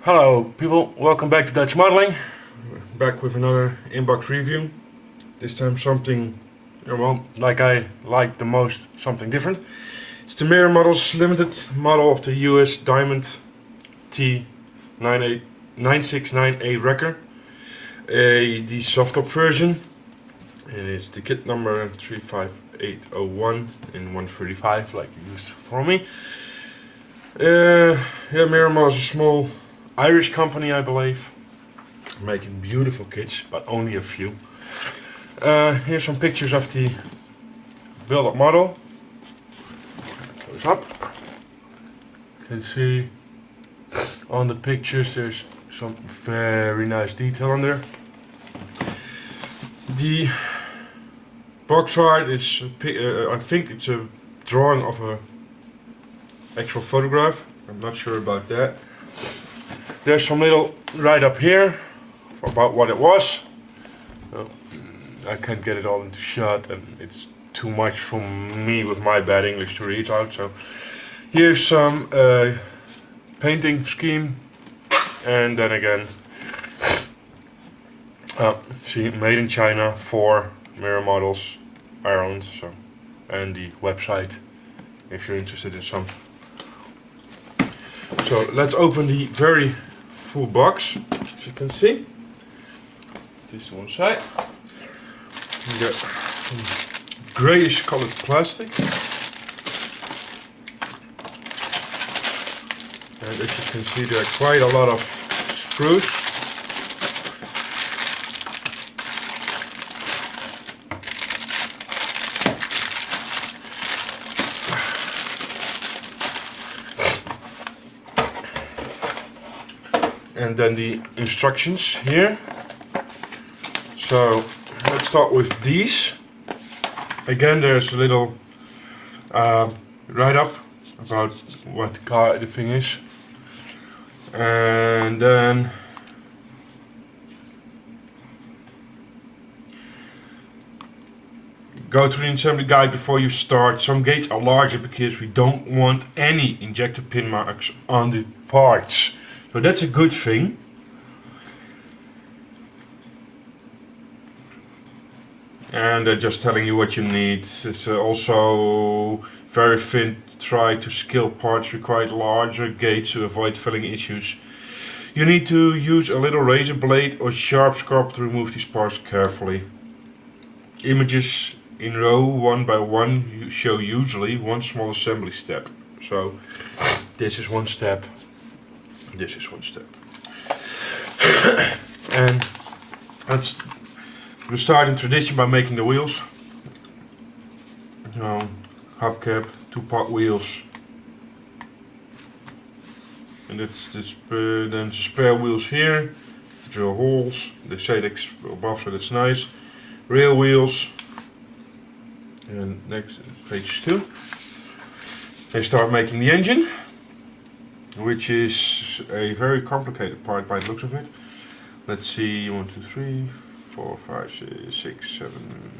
Hello people, welcome back to Dutch Modeling. Back with another inbox review. This time something, well, like I like the most, something different. It's the Mirror Models limited model of the US Diamond T969A wrecker. The soft top version. And it's the kit number 35801 in 135 like you used for me. Mirror Models is a small Irish company, I believe, making beautiful kits, but only a few. Here's some pictures of the build-up model. Close up. You can see on the pictures there's some very nice detail on there. The box art is, I think it's a drawing of a actual photograph. I'm not sure about that. There's some little write-up here about what it was. I can't get it all into shot and it's too much for me with my bad English to read out. So here's some painting scheme, and then again, see, made in China for Mirror Models, Ireland. So, and the website if you're interested in some. So let's open the very full box, as you can see. This one side. We got some grayish colored plastic. And as you can see, there are quite a lot of sprues. And then the instructions here. So let's start with these. Again, there's a little write-up about what the thing is, and then go through the assembly guide before you start. Some gates are larger because we don't want any injector pin marks on the parts. So that's a good thing. And they're just telling you what you need. It's also very thin. Try to scale parts, require larger gates to avoid filling issues. You need to use a little razor blade or sharp scalpel to remove these parts carefully. Images in row 1 by 1 show usually one small assembly step. So this is one step. This is one step. And we'll start in tradition by making the wheels. Hubcap, 2-part wheels. And that's then the spare wheels here. Drill holes. They say that's above, so that's nice. Real wheels. And next, page 2. They start making the engine, which is a very complicated part by the looks of it. Let's see, 1, 2, 3, 4, 5, 6, 7,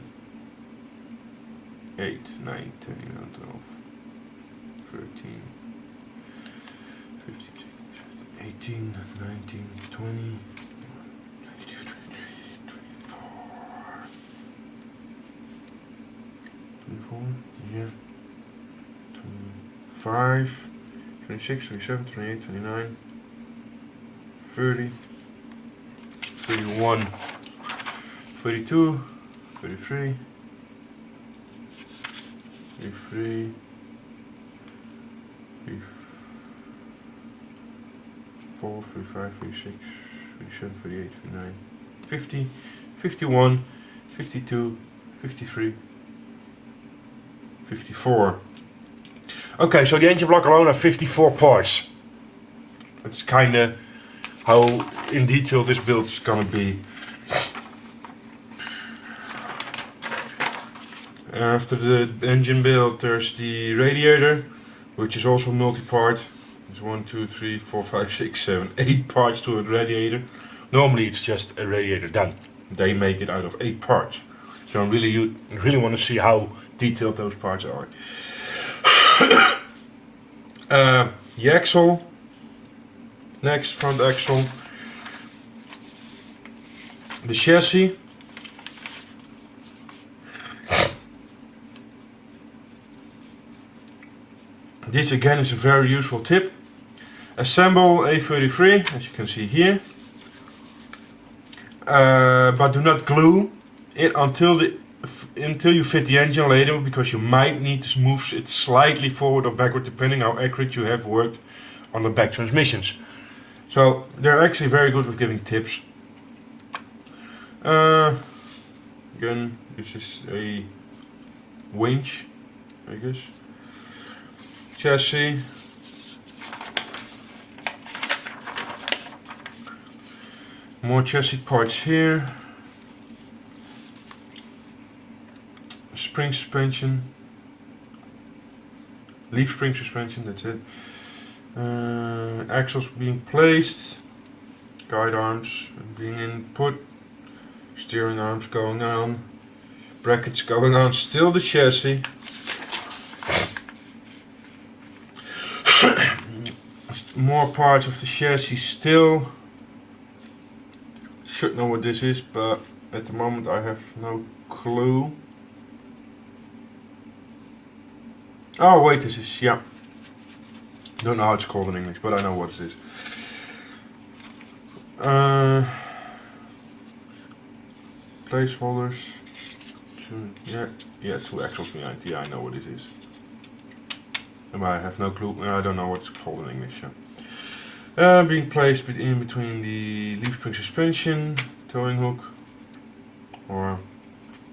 8, 9, 10, 11, 12, 13, 15, 18, 19, 20, 22, 23, 24, 24, yeah, 25, 26, 27, 28, 29, 30, 31, 32, 33, 33, 34, 35, 36, 37, 38, 39, 50, 51, 52, 53, 54. Okay, so the engine block alone has 54 parts. That's kinda how in detail this build is gonna be. After the engine build, there's the radiator, which is also multi-part. There's 1, 2, 3, 4, 5, 6, 7, 8 parts to a radiator. Normally it's just a radiator done. They make it out of 8 parts. So you really want to see how detailed those parts are. The axle, Next, front axle. The chassis. This again is a very useful tip. Assemble A33, as you can see here. But do not glue it until you fit the engine later, because you might need to move it slightly forward or backward depending how accurate you have worked on the back transmissions. So they're actually very good with giving tips. Again, this is a winch, I guess. Chassis. More chassis parts here. Spring suspension. Leaf spring suspension, that's it. Axles being placed. Guide arms being input. Steering arms going on. Brackets going on. Still the chassis. More parts of the chassis still. Should know what this is, but at the moment I have no clue. Oh wait, this is, yeah. Don't know how it's called in English, but I know what it is. Placeholders. Two axles behind. Yeah, I know what it is. But I have no clue. I don't know what it's called in English. Yeah. Being placed in between the leaf spring suspension, towing hook, or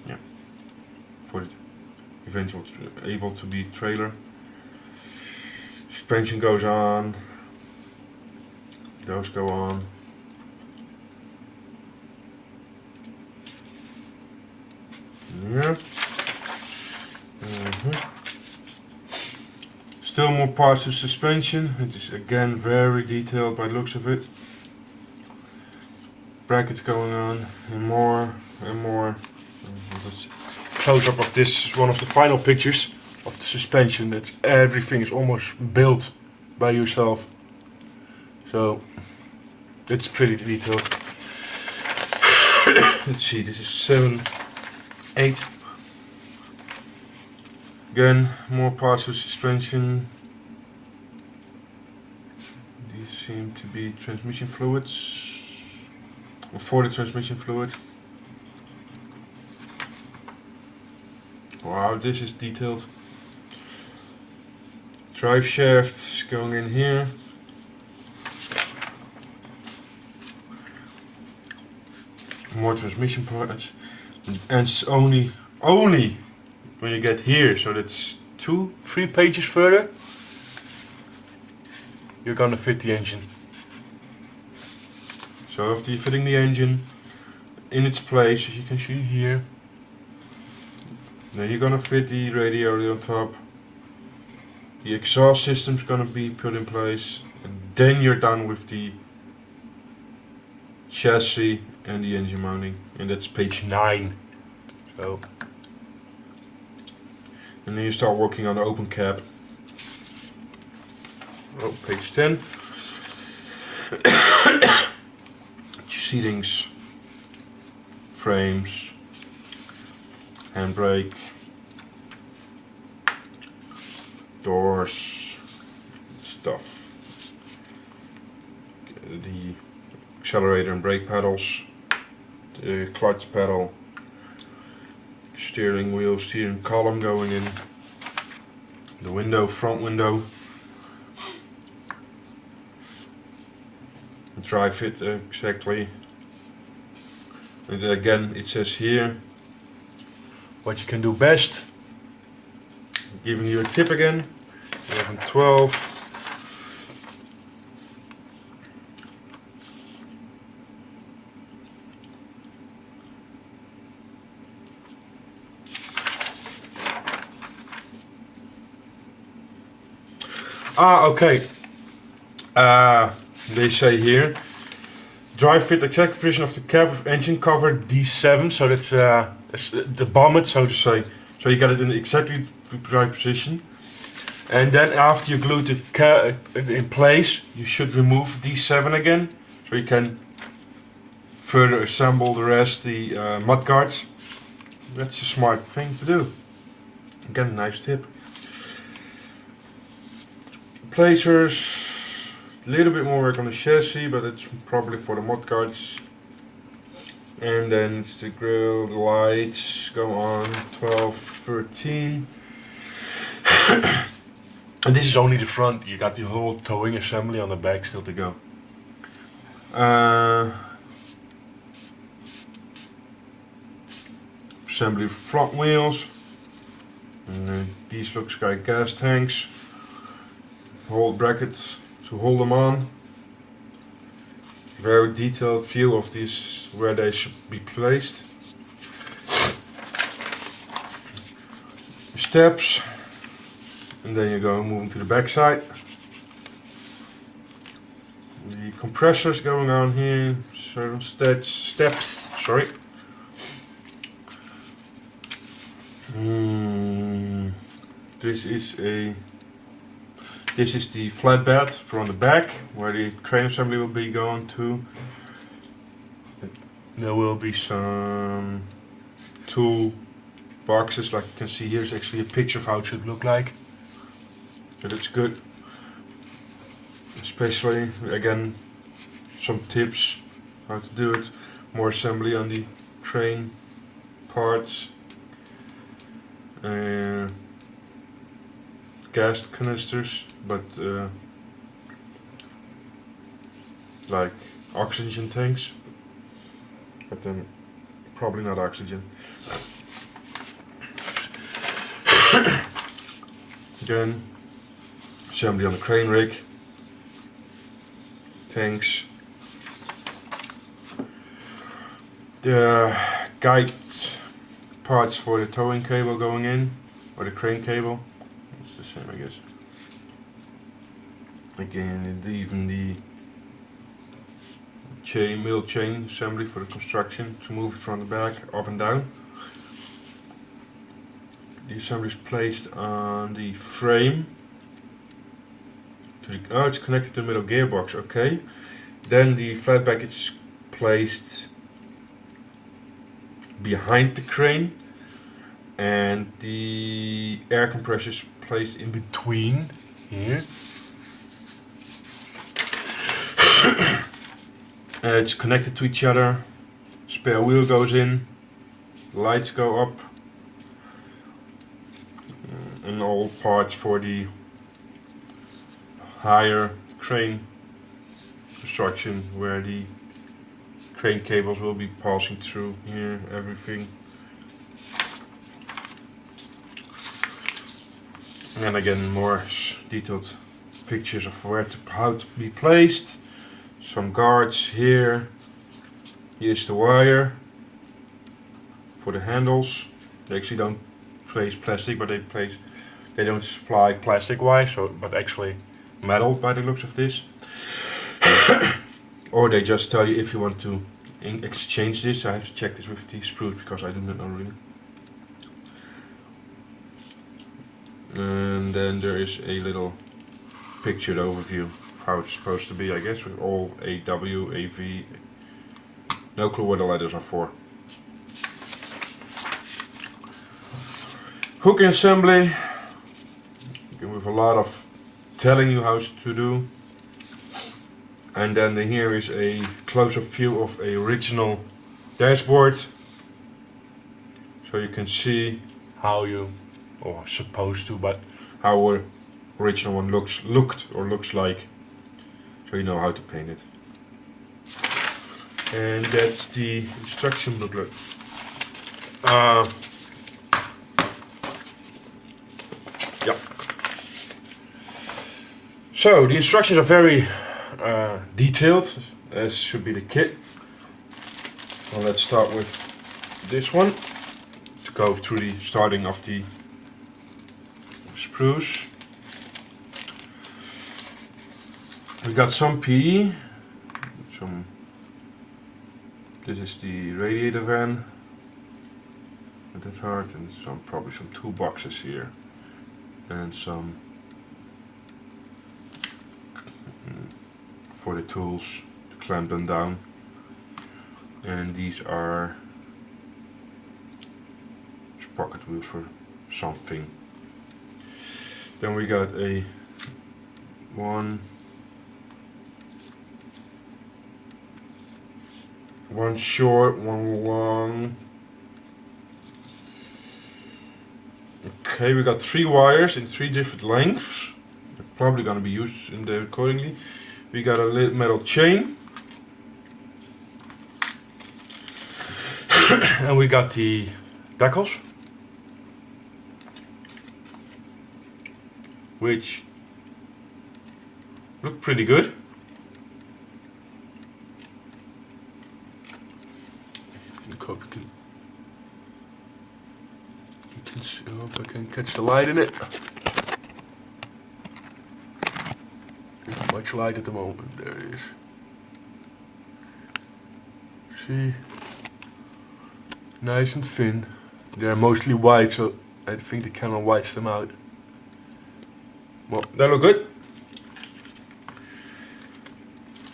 yeah, for the eventual able to be trailer. Suspension goes on. Those go on. Yeah. Still more parts of suspension. It is again very detailed by the looks of it. Brackets going on, and more and more. This close up of this is one of the final pictures of the suspension. That everything is almost built by yourself. So it's pretty detailed. Let's see, this is 7, 8. Again, more parts of suspension. These seem to be transmission fluids, or for the transmission fluid. Wow, this is detailed. Drive shaft going in here. More transmission parts, and it's only when you get here, so that's 2-3 pages further, you're gonna fit the engine. So after you're fitting the engine in its place, as you can see here, then you're gonna fit the radiator on top. The exhaust system's gonna be put in place, and then you're done with the chassis and the engine mounting, and that's page 9. So, and then you start working on the open cab. Oh, page 10. Seatings, frames, handbrake, doors, stuff. The accelerator and brake pedals, the clutch pedal, steering wheel, steering column going in, the window, front window, drive it exactly. And again, it says here what you can do best. Giving you a tip again. 11, 12. Okay. They say here, drive fit exact position of the cab with engine cover D7, so that's the bonnet, so to say. So you got it in exactly the right position. And then after you glue it in place, you should remove these 7 again, so you can further assemble the rest, the mudguards. That's a smart thing to do. Again, a nice tip. Placers, a little bit more work on the chassis, but it's probably for the mudguards. And then it's the grill, the lights go on, 12, 13. And this is only the front, you got the whole towing assembly on the back still to go. Assembly front wheels. And these looks like gas tanks. Whole brackets to hold them on. Very detailed view of these, where they should be placed. Steps. And then you go moving to the back side. The compressors going on here, certain steps, sorry. This is the flatbed from the back, where the crane assembly will be going to. There will be some tool boxes, like you can see here is actually a picture of how it should look like. So that's good. Especially, again, some tips how to do it. More assembly on the crane parts. Gas canisters, but like oxygen tanks, but then probably not oxygen. Again, assembly on the crane rig, tanks, the guide parts for the towing cable going in, or the crane cable. It's the same, I guess. Again, and even the middle chain assembly for the construction to move it from the back up and down. The assembly is placed on the frame. Oh, it's connected to the middle gearbox. Okay. Then the flatback is placed behind the crane, and the air compressor is placed in between here. It's connected to each other. Spare wheel goes in, lights go up, and all parts for the higher crane construction, where the crane cables will be passing through here, everything. And again, more detailed pictures of how to be placed. Some guards here. Here's the wire for the handles. They actually don't place plastic, but they don't supply plastic wire, but actually metal by the looks of this. Or they just tell you if you want to exchange this. I have to check this with the Sprues because I do not know really. And then there is a little pictured overview of how it's supposed to be, I guess, with all AW, AV. No clue what the letters are for. Hook assembly, with a lot of telling you how to do. And then here is a close-up view of a original dashboard, so you can see how you, or supposed to, but how an original one looks like, so you know how to paint it. And that's the instruction booklet. Yeah. So the instructions are very detailed, as should be the kit. Well, let's start with this one to go through the starting of the sprues. We got some PE, this is the radiator van at that heart, and probably some toolboxes here, and some for the tools to clamp them down. And these are sprocket wheels for something. Then we got a one short, one long. Okay, we got 3 wires in 3 different lengths. They're probably gonna be used in there accordingly. We got a little metal chain. And we got the decals, which look pretty good. I hope I can catch the light in it. Not much light at the moment. There it is. See, nice and thin. They're mostly white, so I think the camera whites them out. Well, they look good.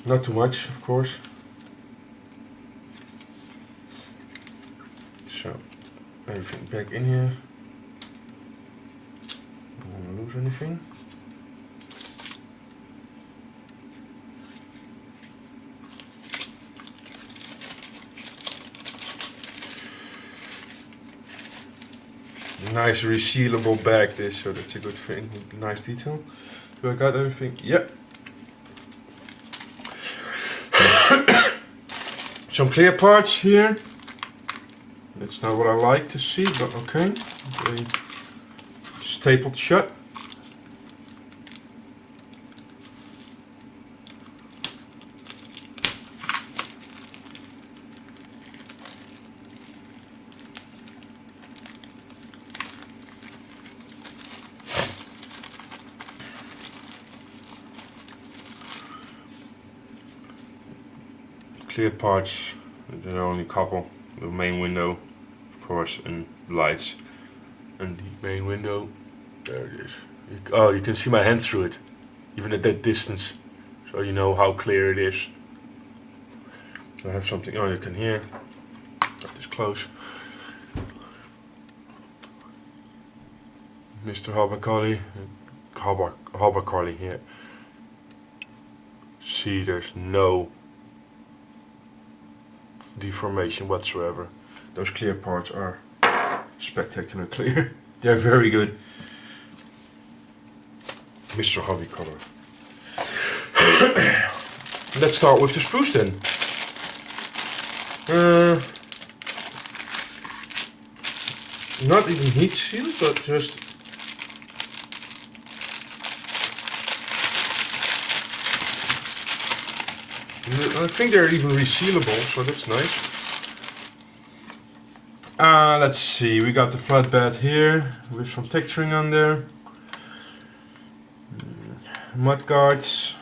Not too much, of course. So, everything back in here. Don't want to lose anything. Nice resealable bag this, so that's a good thing. Nice detail. Do I got everything? Yep. Some clear parts here. That's not what I like to see, but okay. Okay. Stapled shut. Clear parts, there are only a couple. The main window, of course, and lights. And the main window, there it is. Oh, you can see my hand through it, even at that distance. So you know how clear it is. I have something, oh, you can hear. Got this close. Mr. Habercolly here. See, there's no deformation whatsoever. Those clear parts are spectacular clear. They're very good. Mr. Hobby Color. Let's start with the sprues then. Not even heat sealed, but just I think they're even resealable, so that's nice. Let's see, we got the flatbed here with some texturing on there. Mud guards,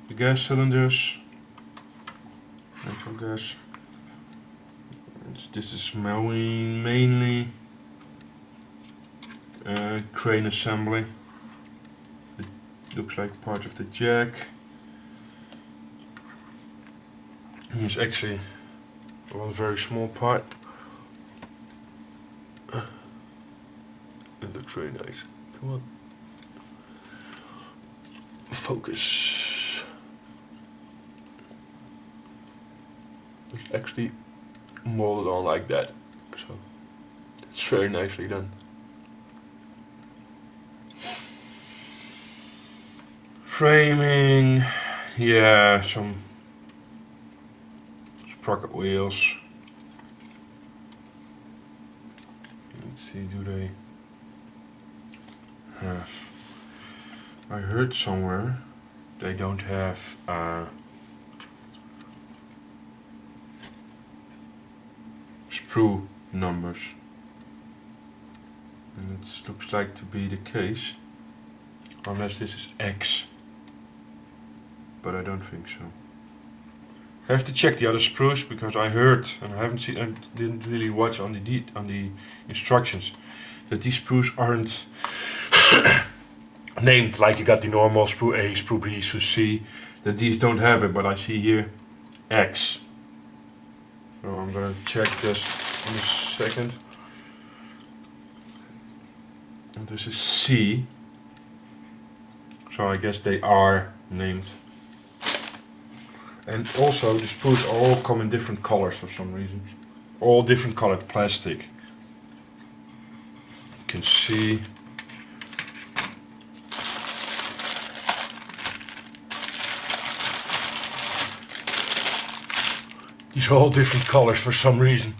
the gas cylinders, natural gas. This is mainly crane assembly. It looks like part of the jack. Here's actually one very small part. It looks very nice. Come on. Focus. It's actually molded on like that. So it's very nicely done. Framing. Yeah, some Sprocket wheels. Let's see, do they have... I heard somewhere they don't have sprue numbers. And it looks like to be the case. Unless this is X. But I don't think so. I have to check the other sprues because I heard, and I haven't seen, I didn't really watch on the instructions, that these sprues aren't named like you got the normal sprue A, sprue B, sprue C. that these don't have it, but I see here X. So I'm gonna check this in a second. And this is C. So I guess they are named. And also the sprues all come in different colors for some reason. All different colored plastic. You can see. These are all different colors for some reason.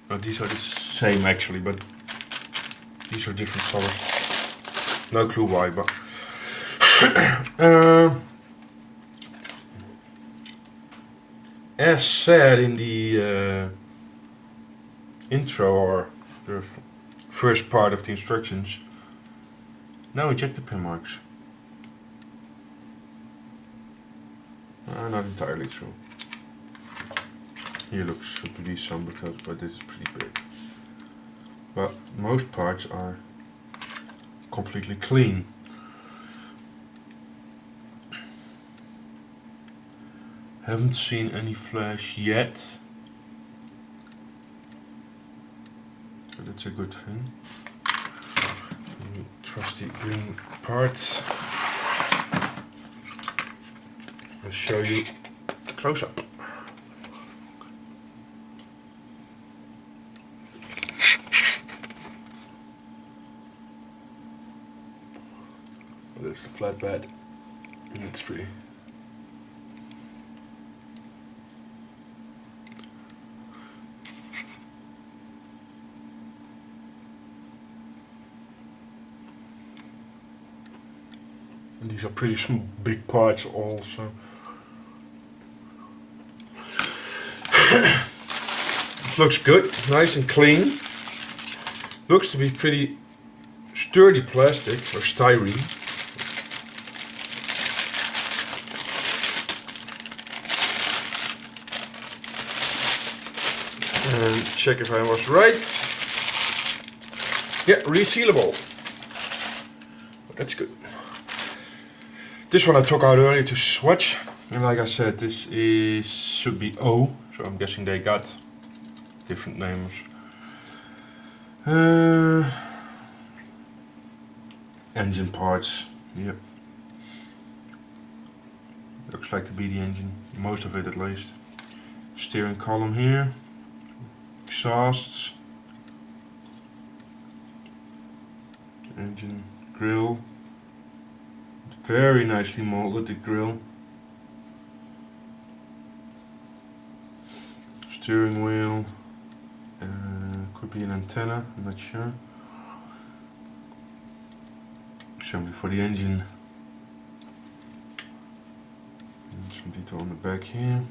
No, these are the same actually, but these are different colors. No clue why, but as said in the intro or the first part of the instructions, no ejector pin marks. Not entirely true. Here looks to be some because, but this is pretty big. But most parts are completely clean. Haven't seen any flash yet, so that's a good thing. Trusty green parts. I'll show you close up. That's the flatbed, and it's pretty. And these are pretty big parts also. It looks good, nice and clean. Looks to be pretty sturdy plastic or styrene. And check if I was right. Yeah, resealable. That's good. This one I took out earlier to swatch, and like I said, this should be O, so I'm guessing they got different names. Engine parts, yep. Looks like to be the engine, most of it at least. Steering column here, exhausts, engine grille. Very nicely molded, the grille. Steering wheel. Could be an antenna, I'm not sure. Assembly for the engine. And some detail on the back here.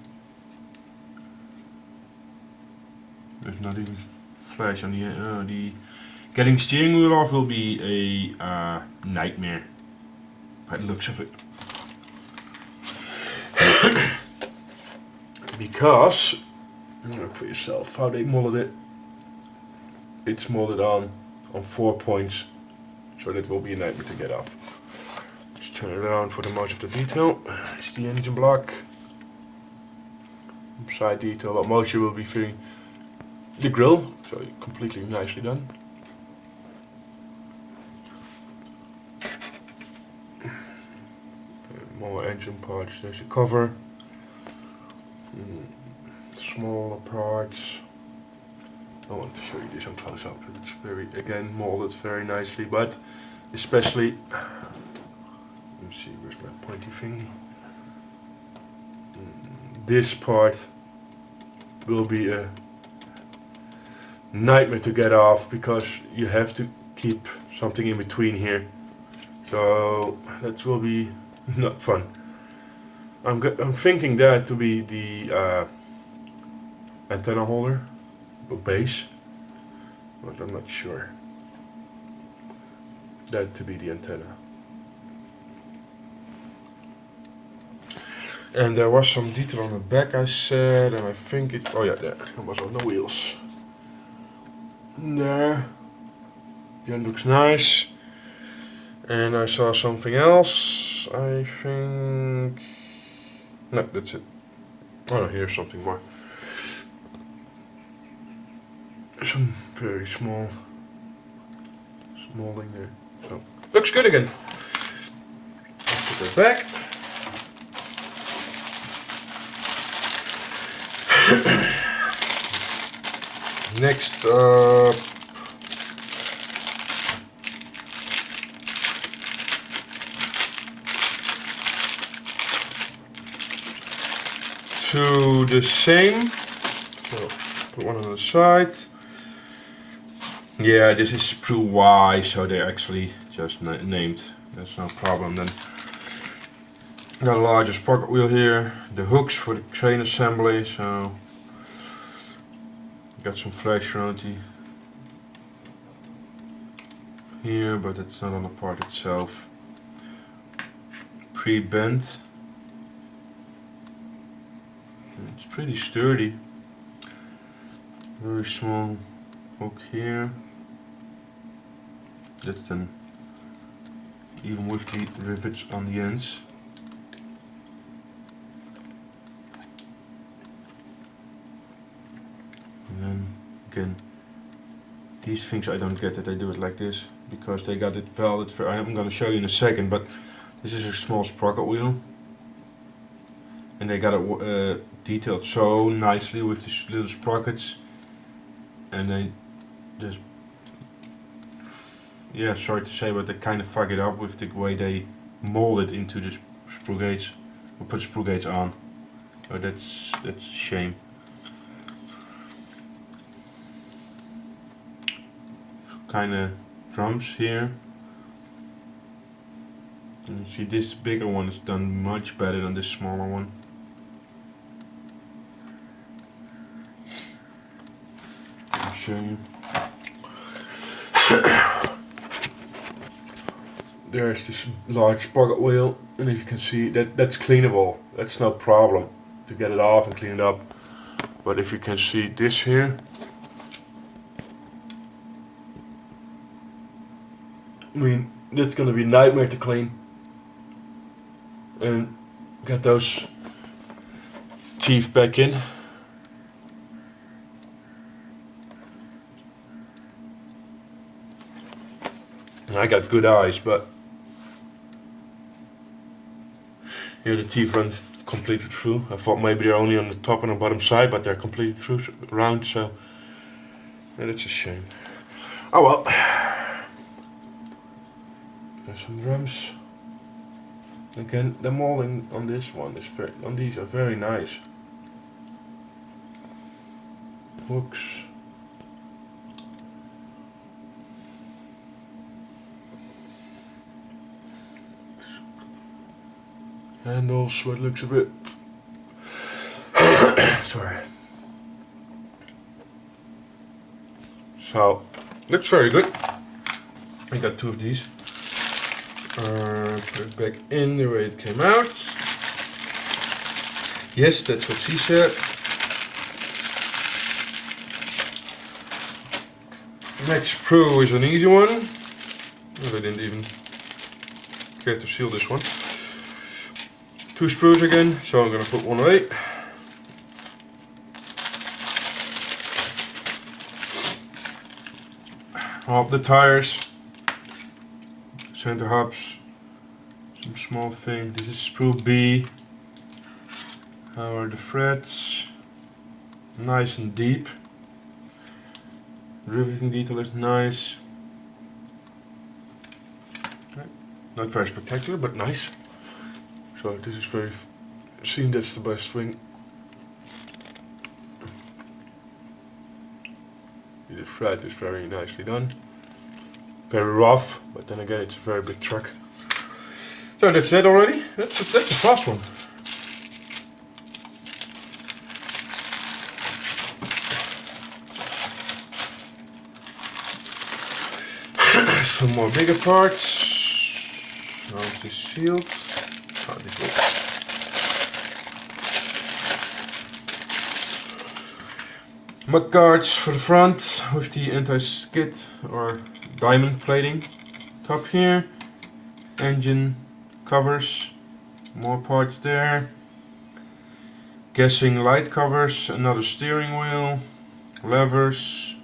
There's not even flash on the getting steering wheel off will be a nightmare. By the looks of it. Because, look for yourself how they molded it. It's molded on 4 points, so that will be a nightmare to get off. Just turn it around for the most of the detail. It's the engine block. Side detail, but most you will be feeling the grille, so completely nicely done. More engine parts, there's a cover, smaller parts. I want to show you this on close up. It's very, again, molded very nicely, but especially, let me see, where's my pointy thing? This part will be a nightmare to get off because you have to keep something in between here. So that will be not fun. I'm thinking that to be the antenna holder or base, but I'm not sure. That to be the antenna. And there was some detail on the back, I said, and I think it. Oh yeah, there. It was on the wheels. There. Again, looks nice. And I saw something else. I think No, that's it. Oh, here's something more. Some very small thing there. So looks good again. Let's put that back. Next up, to the same. So put one on the side. Yeah, this is Sprue Y, so they're actually just named. That's no problem. Then got a larger sprocket wheel here. The hooks for the crane assembly. So got some flash rounty here, but it's not on the part itself. Pre-bent. It's pretty sturdy. Very small hook here. That's then even with the rivets on the ends. And then again, these things I don't get that they do it like this, because they got it welded for, I'm going to show you in a second, but this is a small sprocket wheel. And they got it detailed so nicely with these little sprockets. And they just, yeah, sorry to say, but they kind of fuck it up with the way they mold it into the sprue gauge, or put sprue gauge on. So that's a shame. Kind of drums here. And you see this bigger one is done much better than this smaller one. I'll show you. There's this large sprocket wheel, and if you can see that's cleanable. That's no problem to get it off and clean it up. But if you can see this here, I mean, that's gonna be a nightmare to clean. And get those teeth back in. And I got good eyes, but here the teeth run completely through. I thought maybe they're only on the top and the bottom side, but they're completely through round, so yeah, that's a shame. Oh well. There's some drums. Again, the molding on this one is on these are very nice. Hooks. Handles, what looks of it. Sorry. So, looks very good. I got two of these. Put it back in the way it came out. Yes, that's what she said. Next sprue is an easy one. Well, I didn't even care to seal this one. Two sprues again, so I'm gonna put one away. All the tires, center hubs, some small thing. This is sprue B. How are the threads? Nice and deep. Riveting detail is nice. Okay. Not very spectacular, but nice. So this is very, seen that's the best thing. The thread is very nicely done. Very rough, but then again it's a very big truck. So that's it already. That's a fast one. Some more bigger parts. Now is this sealed? Oh, this will. Mud guards for the front with the anti-skid or diamond plating. Top here. Engine covers. More parts there. Guessing light covers, another steering wheel, levers,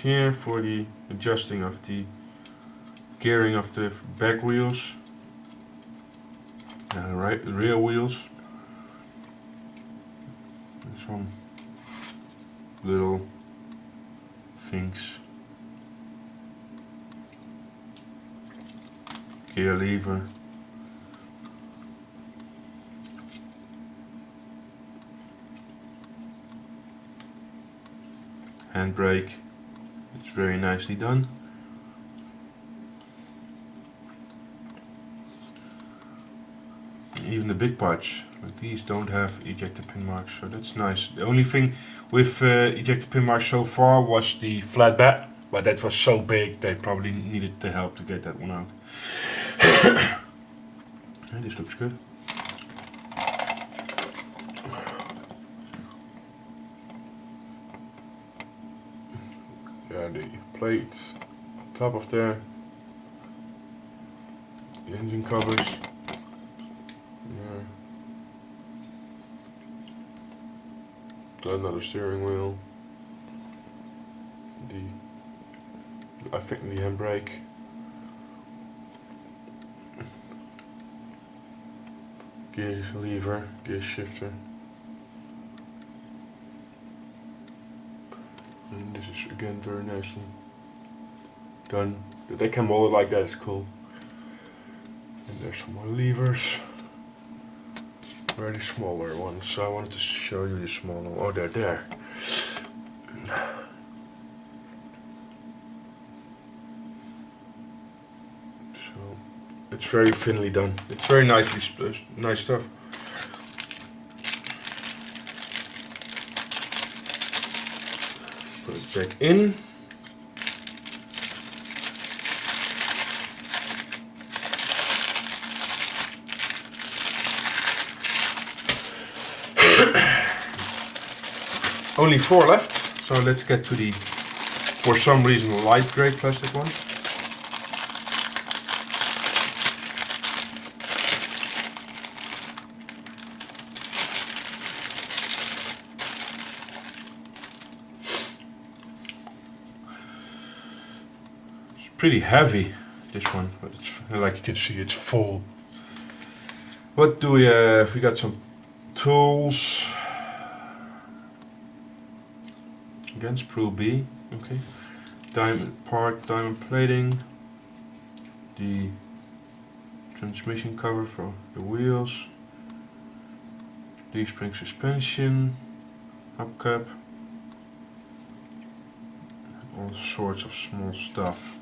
here for the adjusting of the gearing of the back wheels, rear wheels. And some little things. Gear lever. Handbrake. It's very nicely done. Even the big parts, like these, don't have ejector pin marks, so that's nice. The only thing with ejector pin marks so far was the flat bed, but that was so big they probably needed the help to get that one out. This looks good. Yeah, the plates top of there, the engine covers. Another steering wheel. I think the handbrake. Gear lever, gear shifter. And this is again very nicely done. They can mold it like that, it's cool. And there's some more levers. Very smaller ones, so I wanted to show you the smaller one. Oh, they're there. So it's very thinly done. It's very nicely nice stuff. Put it back in. Only 4 left, so let's get to the, for some reason, light grey plastic one. It's pretty heavy, this one, but it's, like you can see, it's full. What do we have? We got some tools. Again, Sprue B, okay. Diamond plating. The transmission cover for the wheels. D-spring suspension. Hubcap. All sorts of small stuff.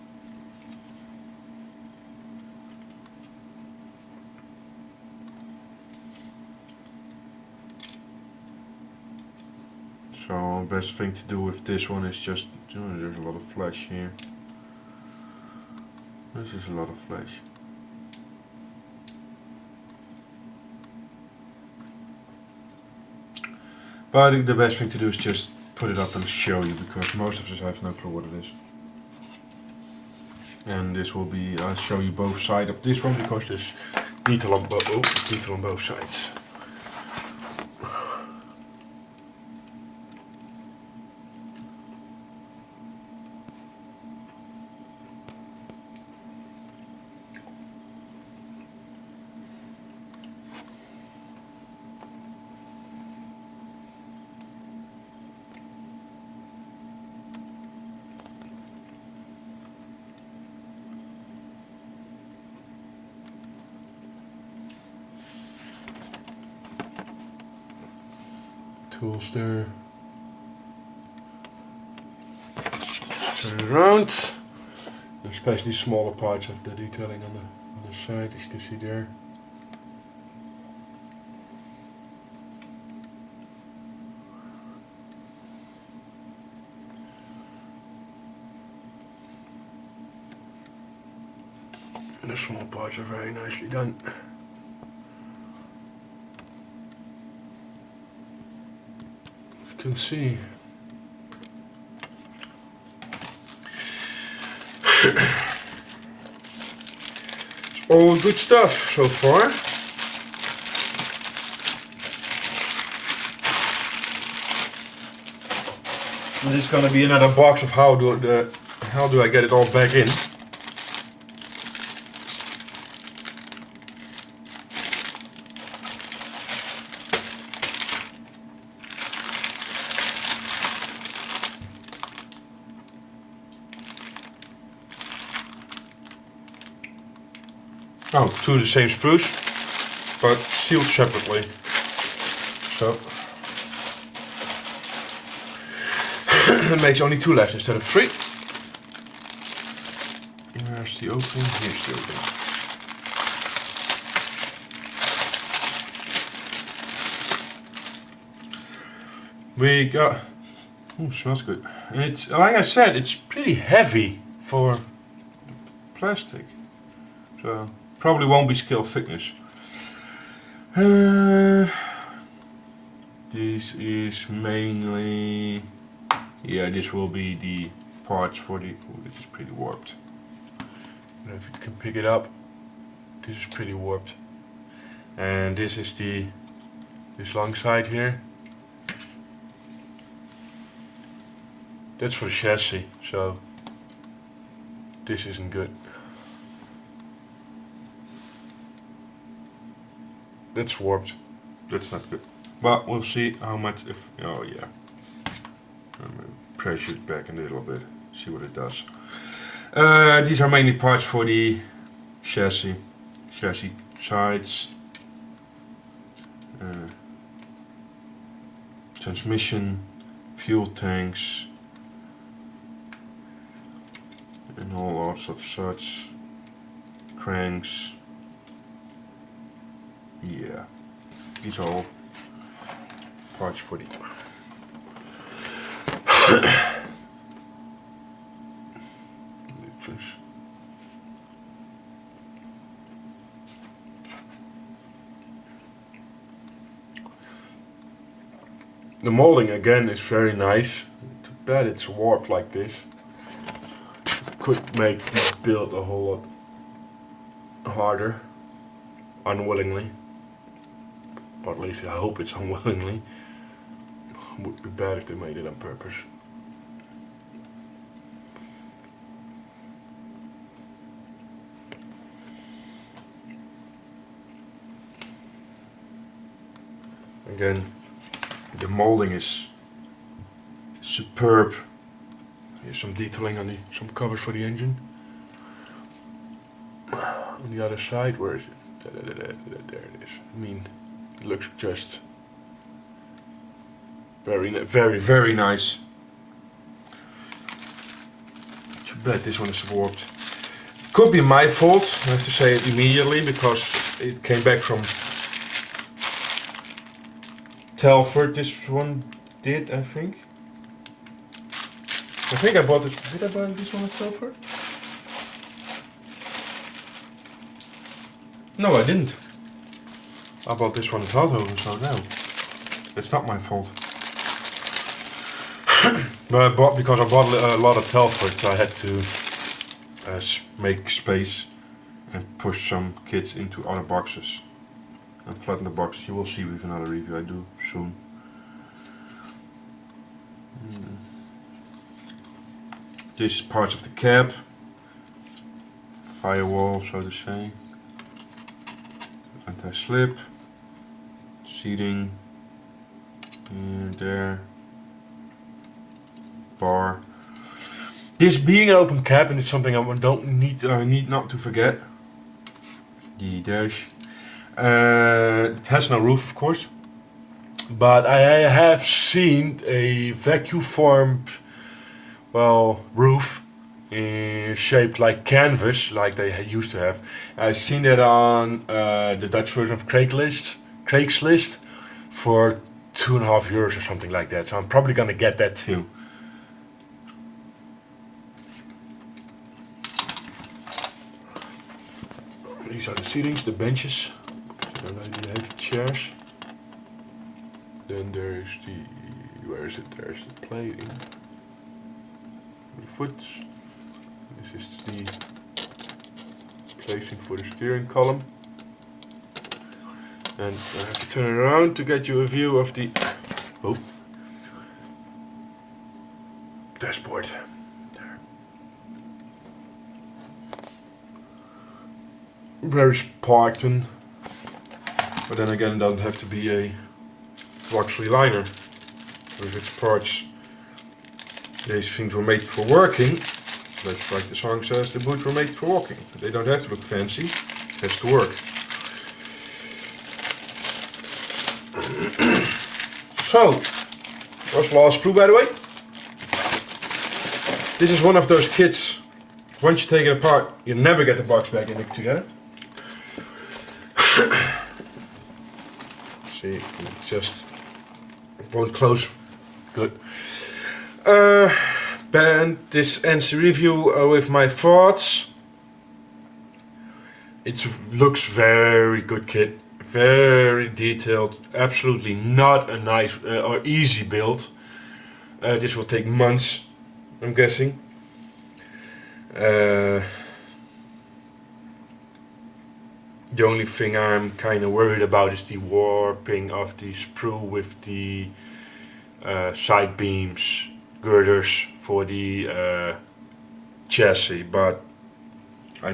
So best thing to do with this one is just, there's a lot of flash here. This is a lot of flash. But the best thing to do is just put it up and show you, because most of us have no clue what it is. And this will be, I'll show you both sides of this one, because there's detail on both sides. Tools there. Turn it around. Especially smaller parts of the detailing on the side, as you can see there. And the small parts are very nicely done. Can see. All good stuff so far. This is going to be another box of how do I get it all back in. Oh, two of the same sprues, but sealed separately. So that makes only two left instead of three. Where's the opening? Here's the opening. We got. Ooh, smells good. And it's, like I said, it's pretty heavy for plastic. So probably won't be scale thickness. This is mainly, yeah, this will be the parts for the, oh, this is pretty warped. I don't know if you can pick it up. This is pretty warped. And this is this long side here. That's for the chassis, so this isn't good. That's warped. That's not good. But we'll see how much if, oh yeah. I'm gonna pressure it back a little bit, see what it does. These are mainly parts for the chassis sides, transmission, fuel tanks, and all lots of such, cranks. Yeah, these are all parts for the The molding again is very nice. Too bad it's warped like this. Could make this build a whole lot harder, unwillingly. Or at least I hope it's unwillingly. Would be bad if they made it on purpose. Again, the molding is superb. Here's some detailing on some covers for the engine. On the other side, where is it? There it is. I mean, it looks just very nice. Too bad this one is warped. Could be my fault, I have to say it immediately, because it came back from Telford, this one did, I think. I think I bought this. Did I buy this one at Telford? No, I didn't. I bought this one at Veldhoven, so no. It's not my fault. But because I bought a lot of Telford, so I had to make space and push some kits into other boxes. And flatten the box. You will see with another review I do soon. This is parts of the cab, firewall, so to say, anti-slip, seating, and there, bar. This being an open cab, and it's something I don't need not to forget. The dash. It has no roof, of course, but I have seen a vacuum formed, well, roof shaped like canvas, like they used to have. I've seen it on the Dutch version of Craigslist for €2.50 or something like that. So I'm probably gonna get that too. These are the seatings, the benches. And then you have chairs. Then there's the, where is it? There's the plating. The foot. This is the placing for the steering column. And I have to turn it around to get you a view of the dashboard. There. Very Spartan, but then again, it doesn't have to be a luxury liner. With its parts, these things were made for working. That's like the song says, the boots were made for walking. They don't have to look fancy, it has to work. So, was last sprue, by the way. This is one of those kits, once you take it apart, you never get the box back in it together. See, it just won't close. Good. And this ends the review with my thoughts. It looks very good kit, very detailed, absolutely not a nice or easy build. This will take months, I'm guessing. The only thing I'm kind of worried about is the warping of the sprue with the side beams, girders for the chassis, but I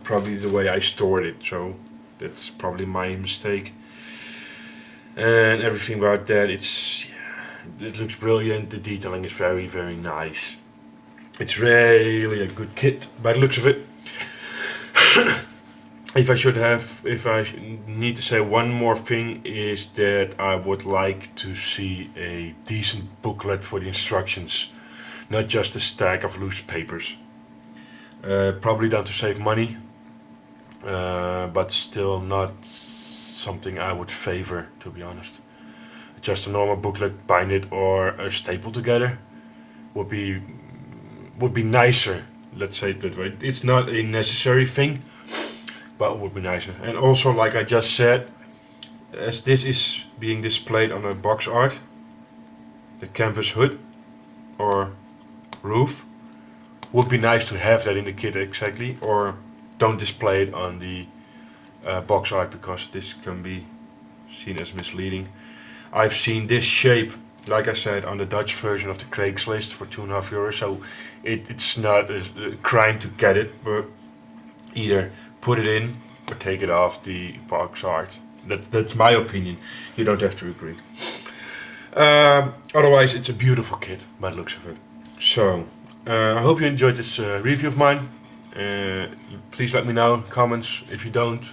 probably the way I stored it, so that's probably my mistake. And everything about that, it looks brilliant. The detailing is very, very nice. It's really a good kit by the looks of it. If I need to say one more thing, is that I would like to see a decent booklet for the instructions, not just a stack of loose papers. Probably done to save money, but still not something I would favor, to be honest. Just a normal booklet, bind it or a staple together would be nicer. Let's say it that way. It's not a necessary thing, but it would be nicer. And also, like I just said, as this is being displayed on a box art, the canvas hood or roof, would be nice to have that in the kit exactly, or don't display it on the box art, because this can be seen as misleading. I've seen this shape, like I said, on the Dutch version of the Craigslist for €2.5, so it's not a crime to get it, but either put it in or take it off the box art. That's my opinion. You don't have to agree. Otherwise, it's a beautiful kit by the looks of it. So, I hope you enjoyed this review of mine. Please let me know in comments. If you don't,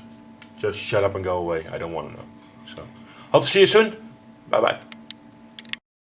just shut up and go away. I don't want to know. So, hope to see you soon. Bye bye.